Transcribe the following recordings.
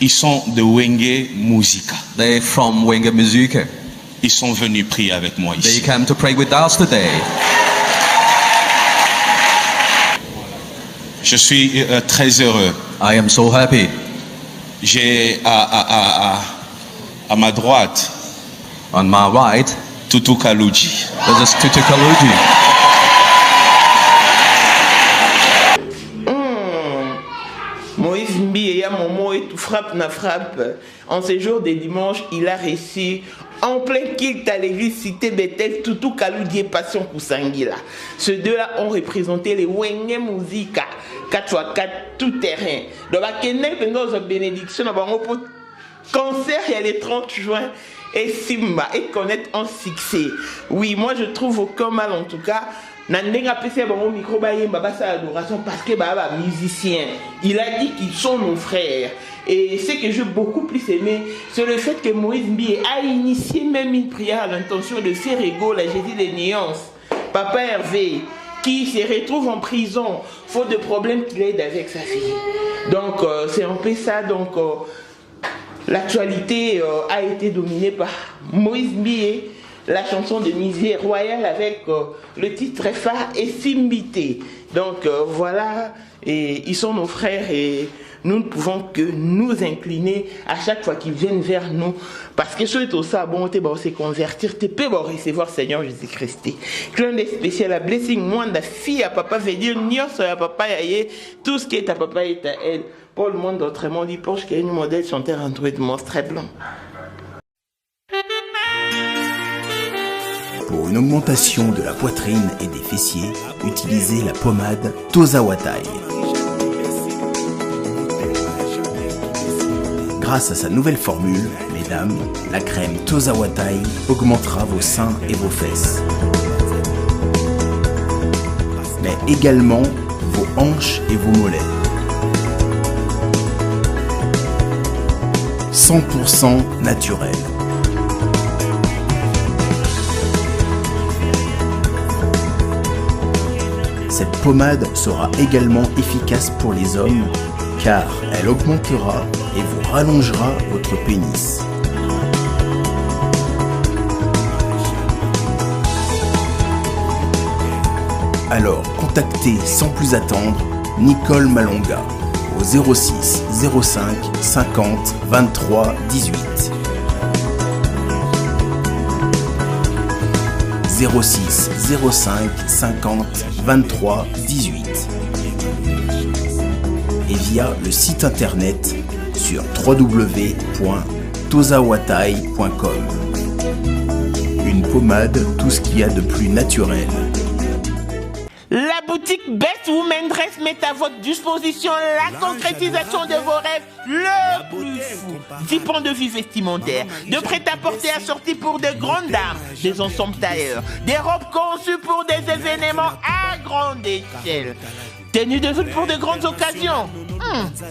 Ils sont de Wenge Musica. They're from Wenge Musica. Ils sont venus prier avec moi ici. They came to pray with us today. Je suis très heureux. I am so happy. J'ai à ma droite, on my right, Tutu Kaluji. This is Tutu Kaluji. Moïse Mbi et Momo et tout frappe na frappe. En ce jour de dimanche, il a reçu en plein culte à l'église cité Bethel, Tutu Kaluji et Passion Kusangila. Ces deux-là ont représenté les Wenge Musica 4x4 tout terrain. Donc, la bénédiction, pour concert, il y a le 30 juin et Simba et connaître un succès. Oui, moi je trouve aucun mal en tout cas. Nandenga PC bon micro sa adoration parce que musicien. Il a dit qu'ils sont nos frères. Et ce que j'ai beaucoup plus aimé, c'est le fait que Moïse Mbi a initié même une prière à l'intention de faire égaux à Jésus des Nuances. Papa Hervé, qui se retrouve en prison, faute de problèmes qu'il aide avec sa fille. Donc c'est un peu ça. Donc l'actualité a été dominée par Moïse Mbi. La chanson de Misère Royale avec le titre phare et Simbité. Donc voilà, et ils sont nos frères et nous ne pouvons que nous incliner à chaque fois qu'ils viennent vers nous. Parce que c'est tout ça, bon, tu vas se convertir, tu peux recevoir Seigneur Jésus-Christ. Clin d'œil spécial à Blessing, moi, la fille à papa veut dire, Nios à papa, tout ce qui est à papa est à elle. Paul Monde, autrement dit, Porsche qui est une modèle chanteur entouré de monstres très blancs. Pour une augmentation de la poitrine et des fessiers, utilisez la pommade Tozawatai. Grâce à sa nouvelle formule, mesdames, la crème Tozawatai augmentera vos seins et vos fesses. Mais également vos hanches et vos mollets. 100% naturel. Cette pommade sera également efficace pour les hommes car elle augmentera et vous rallongera votre pénis. Alors contactez sans plus attendre Nicole Malonga au 06 05 50 23 18. 06 05 50 23 18 et via le site internet sur www.tozawatai.com. Une pommade, tout ce qu'il y a de plus naturel. La boutique Best Women Dress met à votre disposition la concrétisation de vos rêves le plus fou. 10 points de vue vestimentaires, de prêt-à-porter assortis pour de grandes dames, des ensembles tailleurs, des robes conçues pour des événements à grande échelle. Tenues de foot pour de grandes occasions.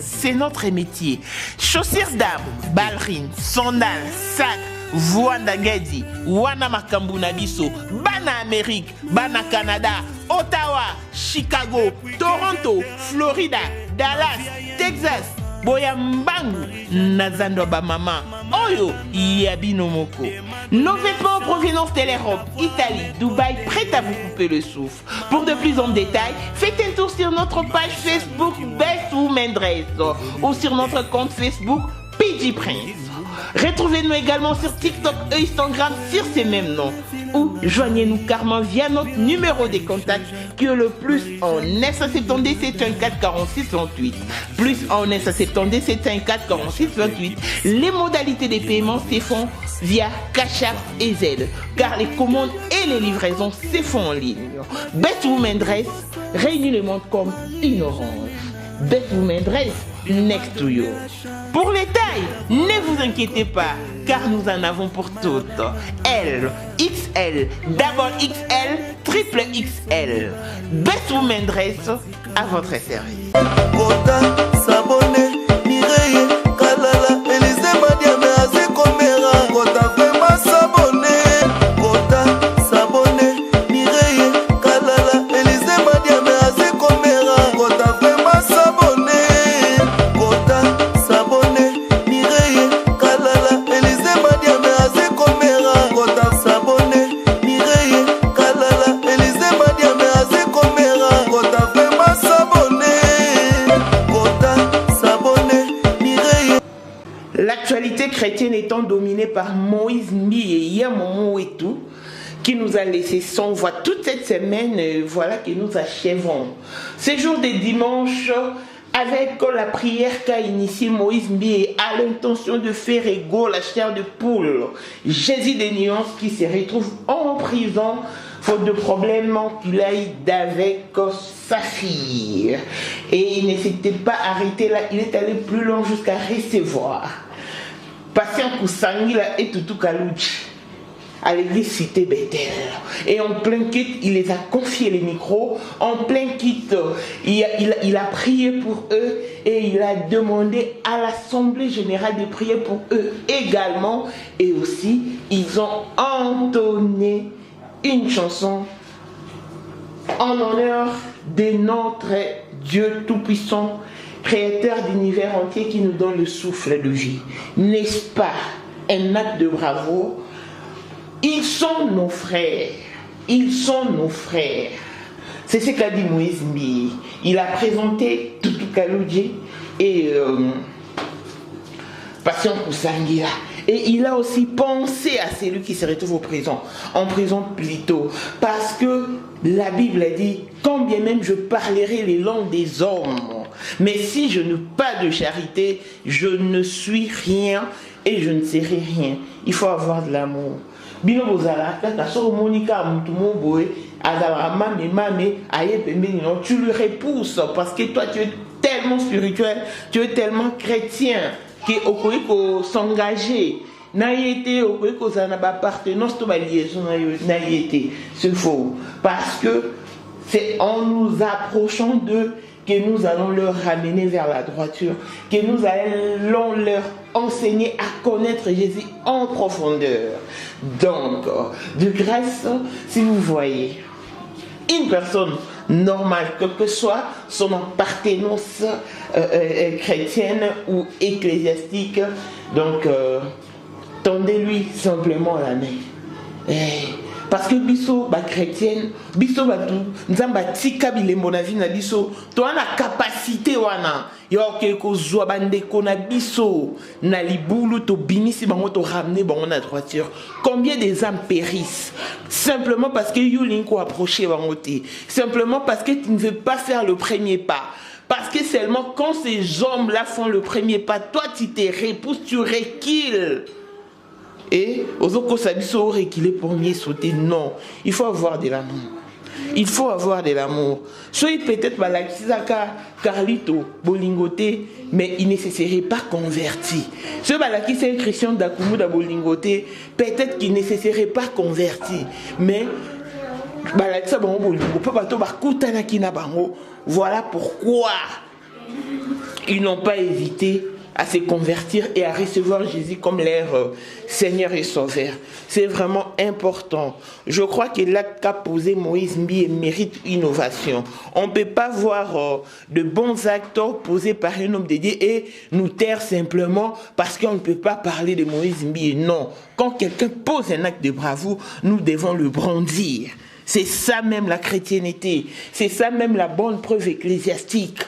C'est notre métier. Chaussures dames, ballerines, sandales, sacs, Wanda Ngedi, Wana Makambuna Biso, Bana Amérique, Bana Canada, Ottawa, Chicago, Toronto, Florida, Dallas, Texas, Boyambangu, Nazando Bamama, Oyo, Yabinomoko. Nos vêtements en provenance de l'Europe, Italie, Dubaï, prêts à vous couper le souffle. Pour de plus en détails, faites un tour sur notre page Facebook Best Women Dress ou sur notre compte Facebook PG Prince. Retrouvez-nous également sur TikTok et Instagram sur ces mêmes noms. Ou joignez-nous carrément via notre numéro de contact qui est le plus en 970 714 46 28. Plus en 970 714 46 28. Les modalités de paiement se font via Cash App et Zelle, car les commandes et les livraisons se font en ligne. Best Women Dress réunit le monde comme une orange. Best Women Dress, next to you. Pour les tailles, ne vous inquiétez pas, car nous en avons pour toutes. L, XL, double XL, triple XL. Best Women Dress à votre service. L'actualité chrétienne étant dominée par Moïse Mbi et Yamomo et tout, qui nous a laissé sans voix toute cette semaine, voilà que nous achevons. Ce jour des dimanches, avec la prière qu'a initiée Moïse Mbi à l'intention de faire égaux la chair de poule, Jésus des nuances qui se retrouve en prison faute de problèmes qu'il a eu avec sa fille. Et il ne s'était pas arrêté là, il est allé plus loin jusqu'à recevoir Patient Kusangila et Tutu Kalouchi à l'église cité Bethel. Et en plein kit, il les a confié les micros. En plein kit, il a prié pour eux et il a demandé à l'Assemblée générale de prier pour eux également. Et aussi, ils ont entonné une chanson en honneur de notre Dieu Tout-Puissant, Créateur d'univers entier qui nous donne le souffle de vie. N'est-ce pas un acte de bravoure? Ils sont nos frères. Ils sont nos frères. C'est ce qu'a dit Moïse Mbi. Il a présenté Tutu Kaludji et Patient Kusangila. Et il a aussi pensé à celui qui se retrouve en prison plutôt. Parce que la Bible a dit, quand bien même je parlerai les langues des hommes, mais si je n'ai pas de charité, je ne suis rien et je ne serai rien. Il faut avoir de l'amour. Bino bozala, Monica tu lui repousses parce que toi tu es tellement spirituel, tu es tellement chrétien que okoiko s'engager. Naïté, okoiko zanaba appartenance to liaison naïté. C'est faux. Parce que c'est en nous approchant d'eux que nous allons leur ramener vers la droiture, que nous allons leur enseigner à connaître Jésus en profondeur. Donc, de grâce, si vous voyez une personne normale, quelle que soit son appartenance chrétienne ou ecclésiastique, donc tendez-lui simplement la main. Parce que biso ba chrétienne, biso ba tout, nzamba tika bilembo na vie na biso, to ana capacité wana, yo ke ko zwa bande ko na biso na libulu to binisi bango to ramener bango na droiture. Combien des âmes périssent simplement parce que you link ko approcher bango te, simplement parce que tu ne veux pas faire le premier pas. Parce que seulement quand ces hommes-là font le premier pas, toi tu te repousses, tu recules. Et aux autres sabiso reculer pour mieux sauter. Non, il faut avoir de l'amour. Il faut avoir de l'amour. Soyez peut-être balakisaka Carlito Bolingoté, mais il ne se serait pas converti. Ce balaki c'est un Christian d'Akumouda Bolingoté, peut-être qu'il ne se serait pas converti, mais balakisa bango Bolingo, pas bato bakutana kina bango. Voilà pourquoi ils n'ont pas hésité à se convertir et à recevoir Jésus comme leur Seigneur et Sauveur. C'est vraiment important. Je crois que l'acte qu'a posé Moïse Mbi mérite innovation. On ne peut pas voir de bons actes posés par un homme de Dieu et nous taire simplement parce qu'on ne peut pas parler de Moïse Mbi. Non. Quand quelqu'un pose un acte de bravoure, nous devons le brandir. C'est ça même la chrétienté. C'est ça même la bonne preuve ecclésiastique.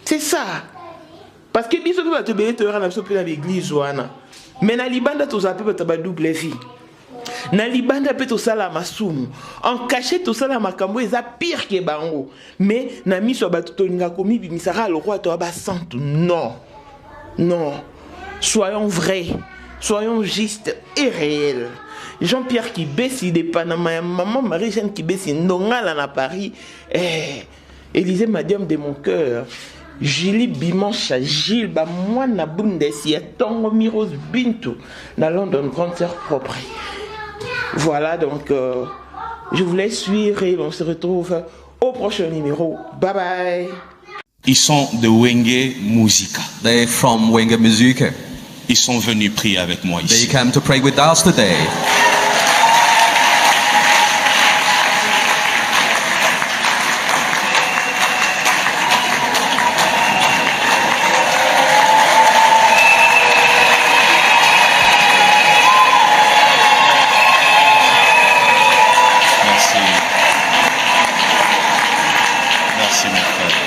C'est ça. Parce que biso va te bénir na biso pe na l'église wana. Mais na libanda to za pe ba double vie. Na libanda pe to sala masumu. En caché to sala makambo eza pire que bango. Mais na miso ba to linga komi bimisara le roi to ba santu. Non. Non. Soyons vrais. Soyons justes et réels. Jean-Pierre qui baisse de Panama, maman Marie-Jeanne qui baisse Ndongala à Paris. Élisée Madiam de mon cœur. Julie Bimancha, Gilles, moi na Bundesia, Tongo Miros Bintu, na London, grande sœur propre. Voilà, donc, je vous laisse suivre et on se retrouve au prochain numéro. Bye bye. Ils sont de Wenge Musica. They're from Wenge Musica. Ils sont venus prier avec moi They ici. came to pray with us today. Merci. Merci mes frères.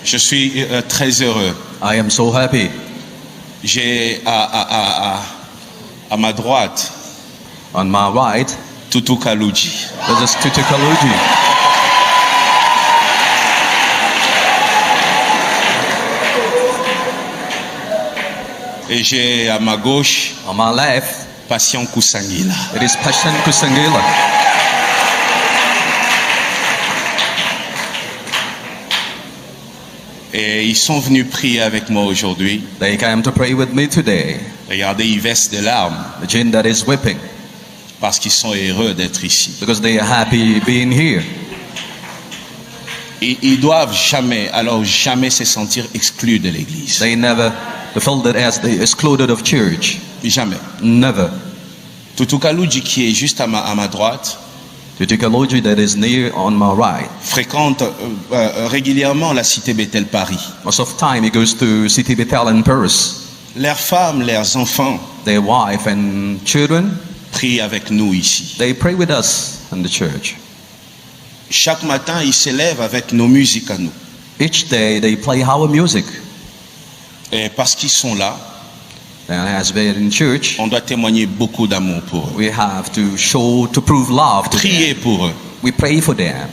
Je suis très heureux. I am so happy. J'ai à ma droite On my right, Tutu Kaluji. this is Tutu Kaluji. Et j'ai à ma gauche On my left, Patient Kusangila. it is Passion Kusangila. Et ils sont venus prier avec moi aujourd'hui. They came to pray with me today. Regardez, ils versent des larmes The gin that is whipping, parce qu'ils sont heureux d'être ici. because they are happy being here. Ils doivent jamais se sentir exclus de l'église. They never felt that as they excluded of church. Jamais. Never. Tutu Kaluji, qui est juste à ma droite, Tutu Kaluji that is near on my right. fréquente régulièrement la cité Bethel Paris. Most of the time he goes to City Bethel in Paris. Leurs femmes, leurs enfants Their wife and children, prient avec nous ici. they pray with us in the church. Chaque matin, ils s'élèvent avec nos musiques à nous. Each day they play our music. Et parce qu'ils sont là, And as we're in church, on doit témoigner beaucoup d'amour pour eux. we have to prove love to them. Priez pour eux. We pray for them.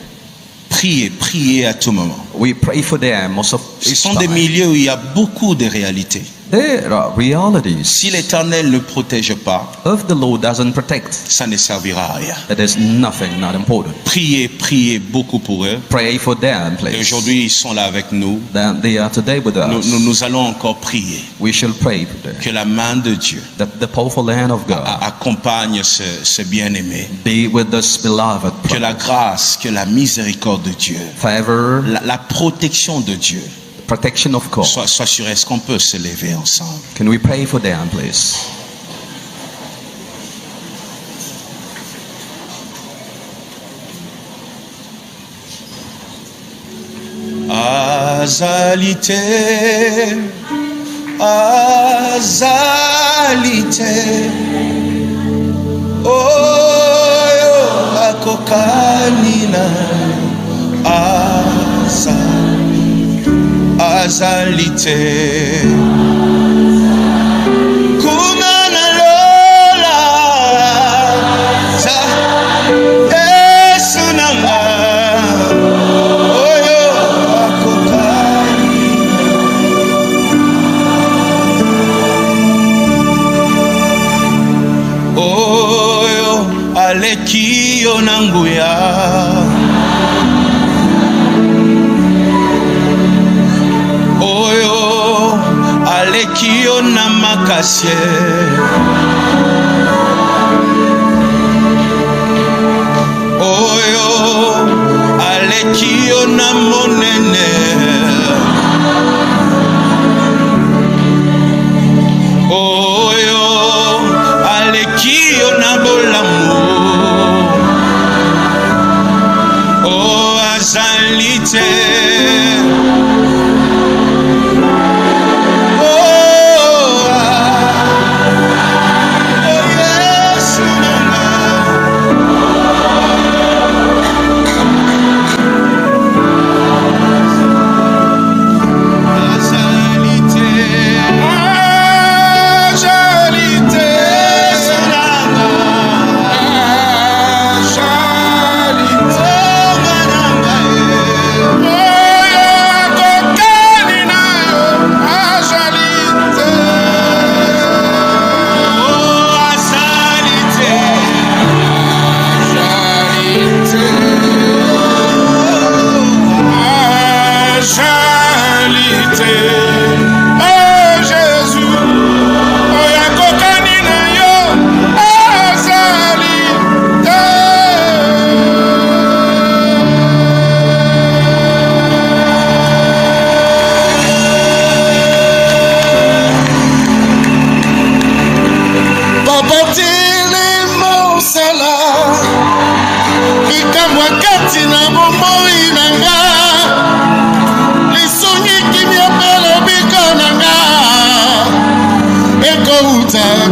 Priez à tout moment. We pray for them most of Ce each sont des time. milieux où il y a beaucoup de réalités. There are realities. Si l'Éternel ne protège pas, If the Lord doesn't protect, ça ne servira à rien. that is nothing, not important. Priez beaucoup pour eux. Pray for them, Et please. aujourd'hui, ils sont là avec nous. That they are today with us. Nous allons encore prier. We shall pray for them. Que la main de Dieu That the powerful hand of God accompagne ce bien-aimé. be with this beloved. Que la grâce, que la miséricorde de Dieu, Favor, la protection de Dieu protection of God. soit sur. Est-ce qu'on peut se lever ensemble? Can we pray for them, please? Azalité, oyo akokanina, azalité. Kumana lola, Yesu nanga, oyo akokani. Oyo alekio nanguya. Oyo alekio na makasye. Oyo alekio na monene. Oyo alekio na bolamu. O azalite.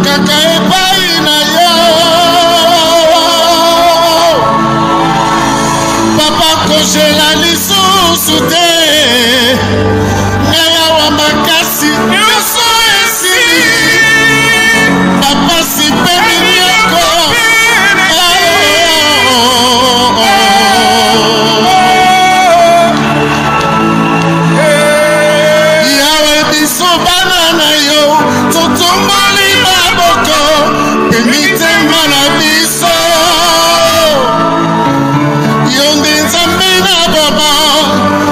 Kaka epai na yo Papa ko kongela lisusu te ngaya wa makasi nyonso esili bapasi mpe minyoko yawe biso bana na yo totomboli maboko mpe mitema na biso yo nde nzambe na baba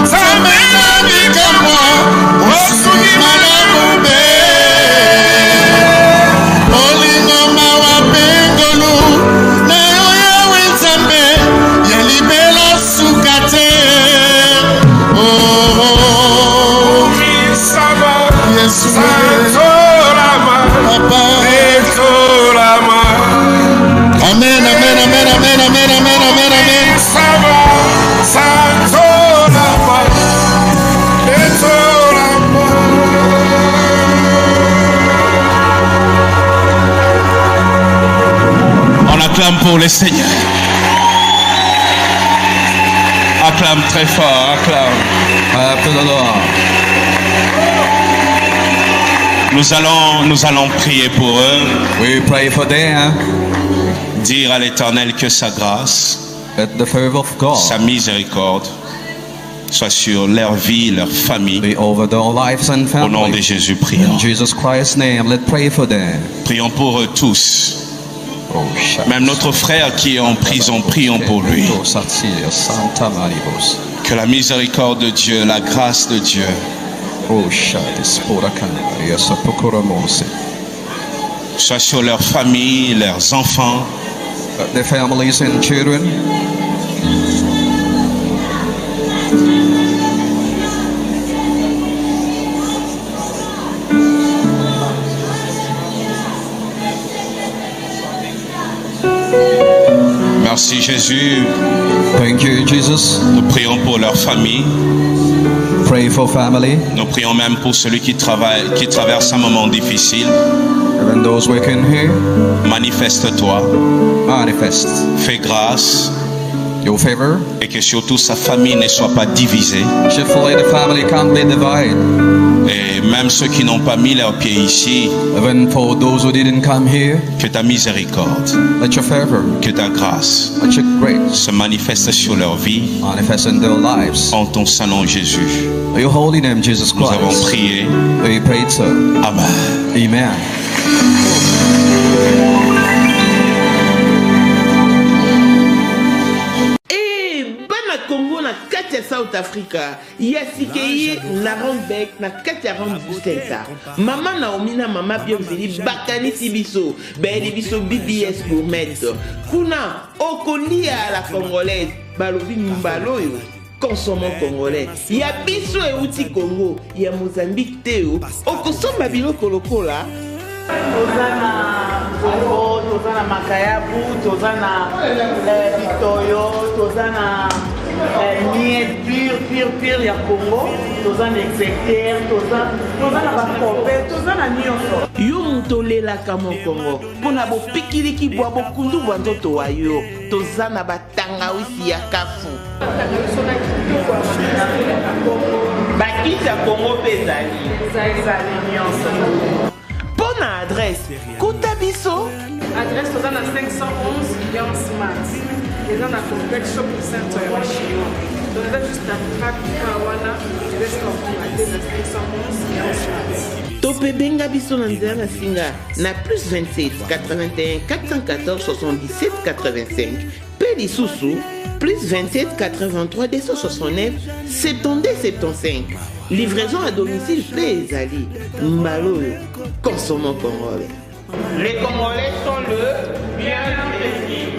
nzambe na bikamwa osuki malamu be olingo mawa mpe ngolu na yo yawe nzambe ya libela suka te Yesu Papa Amen, amen, amen, amen, amen, amen, amen, amen. On acclame pour le Seigneur. Acclame très fort, acclame. Nous allons prier pour eux. We pray for them. Dire à l'Éternel que sa grâce, Let the favor of God sa miséricorde soit sur leur vie, leur famille. be over their lives and Au nom de families. Jésus, In prions. Jesus Christ's name, let's pray for them. Prions pour eux tous. Oh, shucks. Même notre frère qui est en prison, prions pour lui. Que la miséricorde de Dieu, la grâce de Dieu soit sur leur famille, leurs enfants. Their families and children. Merci Jésus. Thank you, Jesus. Nous prions pour leur famille. Pray for family, Nous prions même pour celui qui traverse un moment difficile. even those working here. Manifeste-toi, Manifest fais grâce your favor. et que surtout sa famille ne soit pas divisée. Surely the family can't be divided. Et même ceux qui n'ont pas mis leurs pieds ici, Even for those who didn't come here, que ta miséricorde, let your favor, que ta grâce let your grace se manifeste sur leur vie manifest in their lives. en ton saint nom Jésus. Your holy name, Jesus Nous avons Christ. prié. We prayed so. Amen. Amen. Bana Congo na kati ya South Africa ya sikeye na Rambek na kati ya Rambu Center. Mama Naomi na mama Bienvenue bakanisi biso bayeli biso BBS Gourmet. Kuna okolia la congolaise balobi mbalo yo consommons congolais. Ya biso euti Congo ya Mozambique teo okosomba biloko lokola tozana Congo, tozana makayabu, tozana bitoyo, tozana miel pure ya Congo, tozana execteur, tozana bakope, tozana nyonso. yo moto olelaka mokongo mpona bopikiliki bwa bokundu bwa nzoto wa yo tozana batangawisi ya kafu bakisi ya Congo mpe ezali nyonso. mpo na adrese kuta biso Adresse tozana 511 Lyon Smart. Eza na complexe shopping center ya Chinois. Donc eza juste à Africa wana, reste en place na 511 Lyon Smart. to mpe benga biso na nzela na singa na plus 27 81 414 77 85 mpe lisusu plus 27 83 269 72 75. Livraison à domicile mpe ezali mbala oyo consommons congolais. Les Congolais sont le bien investi.